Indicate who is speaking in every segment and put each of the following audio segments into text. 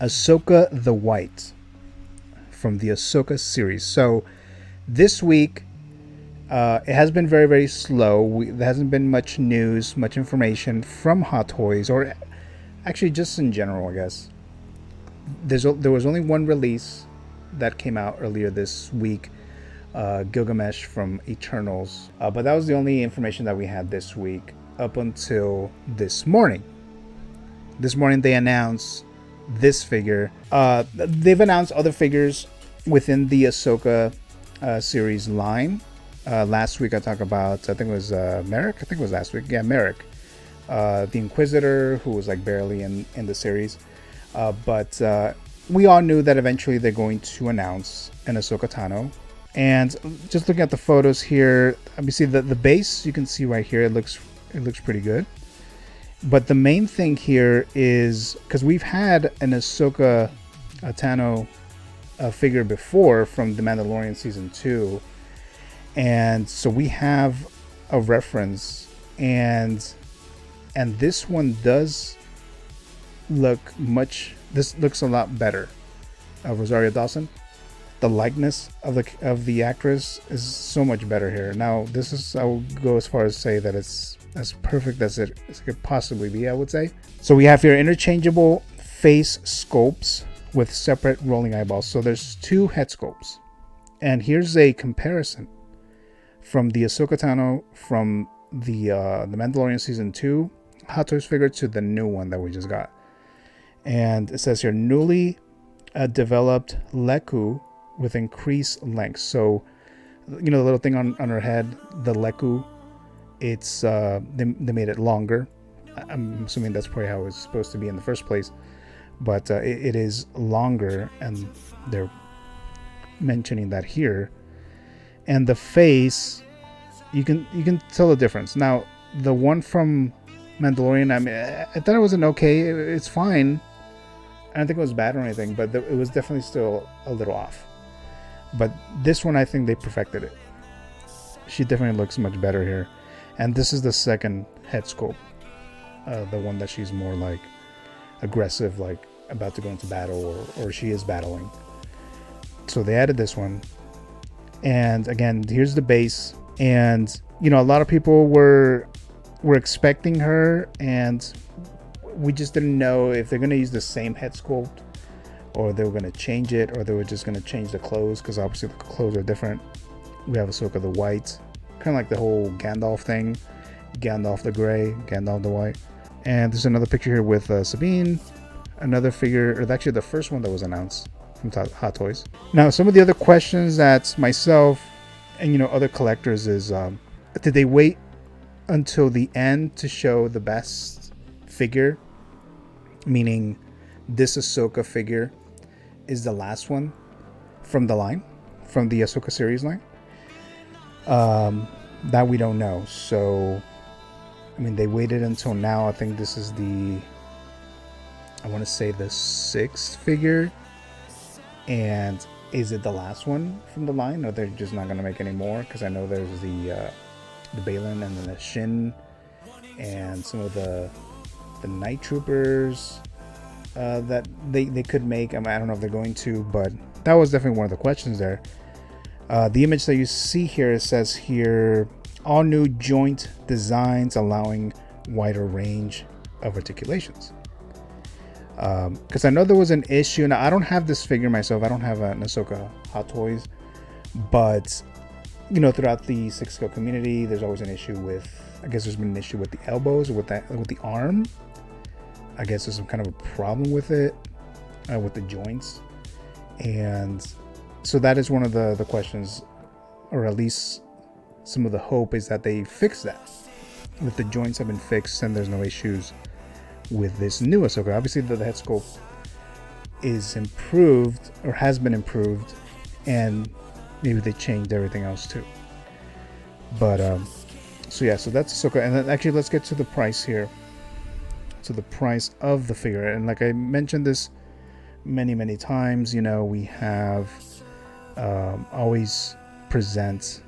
Speaker 1: Ahsoka the White from the Ahsoka series. So this week, it has been very, very slow. There hasn't been much news, much information from Hot Toys, or actually just in general, I guess. There was only one release that came out earlier this week, Gilgamesh from Eternals. But that was the only information that we had this week up until this morning. This morning they announced this figure. They've announced other figures within the Ahsoka series line. Last week I talked about, I think it was Merrick. I think it was last week. Yeah, Merrick. The Inquisitor, who was like barely in the series. But we all knew that eventually they're going to announce an Ahsoka Tano. And just looking at the photos here, obviously the base you can see right here, it looks pretty good. But the main thing here is, because we've had an Ahsoka Tano figure before from The Mandalorian Season 2. And so we have a reference, and this one does look this looks a lot better. Rosario Dawson, the likeness of the actress is so much better here. Now I will go as far as say that it's as perfect as it could possibly be, I would say. So we have here interchangeable face sculpts with separate rolling eyeballs. So there's two head sculpts, and here's a comparison from the Ahsoka Tano from the Mandalorian Season 2 Hot Toys figure to the new one that we just got. And it says here, newly developed Leku with increased length. So, you know, the little thing on her head, the Leku, it's they made it longer. I'm assuming that's probably how it's supposed to be in the first place. But it is longer, and they're mentioning that here. And the face, you can tell the difference. Now, the one from Mandalorian, I mean, I thought it was okay. It's fine. I don't think it was bad or anything, but it was definitely still a little off. But this one, I think they perfected it. She definitely looks much better here. And this is the second head sculpt. The one that she's more like aggressive, like about to go into battle, or she is battling. So they added this one. And again, here's the base. And, you know, a lot of people were expecting her, and we just didn't know if they're going to use the same head sculpt, or they were going to change it, or they were just going to change the clothes, because obviously the clothes are different. We have Ahsoka the White, kind of like the whole Gandalf thing. Gandalf the Gray, Gandalf the White. And there's another picture here with Sabine. Another figure, or actually the first one that was announced from Hot Toys. Now, some of the other questions that myself and, you know, other collectors is, did they wait until the end to show the best figure? Meaning this Ahsoka figure is the last one from the line, from the Ahsoka series line. That we don't know. So, I mean, they waited until now. I think this is I want to say the 6th figure. And is it the last one from the line, or they're just not going to make any more? Because I know there's the Balin and then the Shin and some of the Night Troopers that they could make. I mean, I don't know if they're going to, but that was definitely one of the questions there. The image that you see here, it says here, all new joint designs allowing wider range of articulations. Because I know there was an issue. Now, I don't have this figure myself. I don't have an Ahsoka Hot Toys, but you know, throughout the 6-scale community, there's always an issue with, I guess there's been an issue with the elbows, with the arm. I guess there's some kind of a problem with it, with the joints. And so that is one of the questions, or at least some of the hope is that they fix that. If the joints have been fixed and there's no issues with this new Ahsoka. Obviously the head sculpt is improved, or has been improved, and maybe they changed everything else too. But so yeah, so that's Ahsoka. And then actually let's get to the price here. To the price of the figure. And like I mentioned this many times, you know, we have always present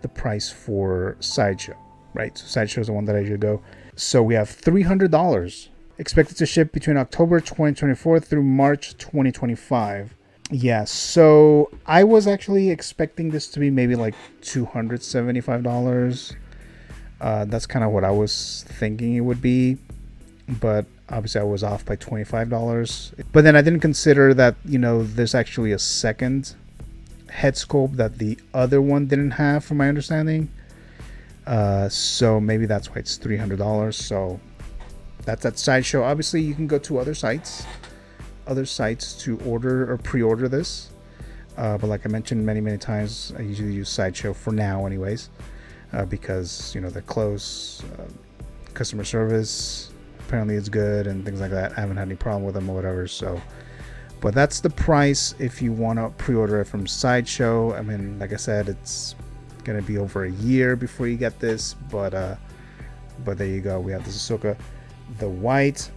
Speaker 1: the price for Sideshow, right? So Sideshow is the one that I usually go. So we have $300 Expected to ship between October 2024 through March 2025. Yeah, so I was actually expecting this to be maybe like $275. That's kind of what I was thinking it would be, but obviously I was off by $25. But then I didn't consider that, there's actually a second head sculpt that the other one didn't have, from my understanding. So maybe that's why it's $300. So that's at Sideshow. Obviously, you can go to other sites to order or pre-order this. But like I mentioned many times, I usually use Sideshow for now, anyways, because they're close. Customer service apparently is good and things like that. I haven't had any problem with them or whatever. So, but that's the price if you want to pre-order it from Sideshow. I mean, like I said, it's gonna be over a year before you get this, but there you go. We have this Ahsoka, the white.